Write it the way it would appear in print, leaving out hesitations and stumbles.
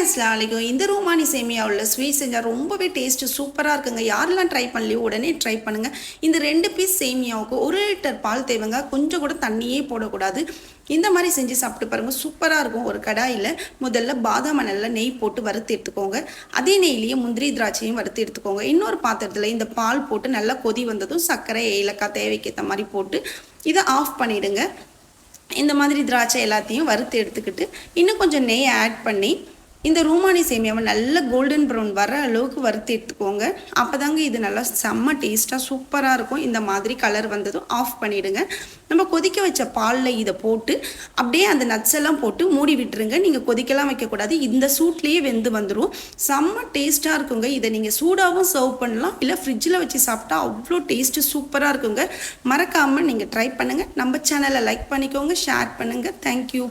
அஸ்ஸலாமு அலைக்கும். இந்த ரூமானி சேமியா உள்ள ஸ்வீட் செஞ்சால் ரொம்பவே டேஸ்ட்டு சூப்பராக இருக்குங்க. யாரெல்லாம் ட்ரை பண்ணலையோ உடனே ட்ரை பண்ணுங்கள். இந்த 2 பீஸ் சேமியாவுக்கு 1 லிட்டர் பால் தேவைங்க. கொஞ்சம் கூட தண்ணியே போடக்கூடாது. இந்த மாதிரி செஞ்சு சாப்பிட்டு பாருங்கள், சூப்பராக இருக்கும். ஒரு கடாயில் முதல்ல பாதாம் நல்லா நெய் போட்டு வறுத்து எடுத்துக்கோங்க. அதே நெய்லேயே முந்திரி திராட்சையும் வறுத்து எடுத்துக்கோங்க. இன்னொரு பாத்திரத்தில் இந்த பால் போட்டு நல்லா கொதி வந்ததும் சர்க்கரை ஏலக்காய் தேவைக்கேற்ற மாதிரி போட்டு இதை ஆஃப் பண்ணிவிடுங்க. இந்த மாதிரி திராட்சை எல்லாத்தையும் வறுத்து எடுத்துக்கிட்டு இன்னும் கொஞ்சம் நெய் ஆட் பண்ணி இந்த ரூமானி சேமியாவை நல்ல கோல்டன் ப்ரௌன் வர அளவுக்கு வறுத்து எடுத்துக்கோங்க. அப்போ தாங்க இது நல்லா செம்ம டேஸ்ட்டாக சூப்பராக இருக்கும். இந்த மாதிரி கலர் வந்ததும் ஆஃப் பண்ணிவிடுங்க. நம்ம கொதிக்க வச்ச பாலில் இதை போட்டு அப்படியே அந்த நட்ஸ் எல்லாம் போட்டு மூடி விட்டுருங்க. நீங்கள் கொதிக்கலாம் வைக்கக்கூடாது, இந்த சூட்லேயே வெந்து வந்துடும். செம்ம டேஸ்ட்டாக இருக்குங்க. இதை நீங்கள் சூடாகவும் சர்வ் பண்ணலாம், இல்லை ஃப்ரிட்ஜில் வச்சு சாப்பிட்டா அவ்வளோ டேஸ்ட்டு சூப்பராக இருக்குங்க. மறக்காமல் நீங்கள் ட்ரை பண்ணுங்கள். நம்ம சேனலை லைக் பண்ணிக்கோங்க, ஷேர் பண்ணுங்கள். தேங்க்யூ.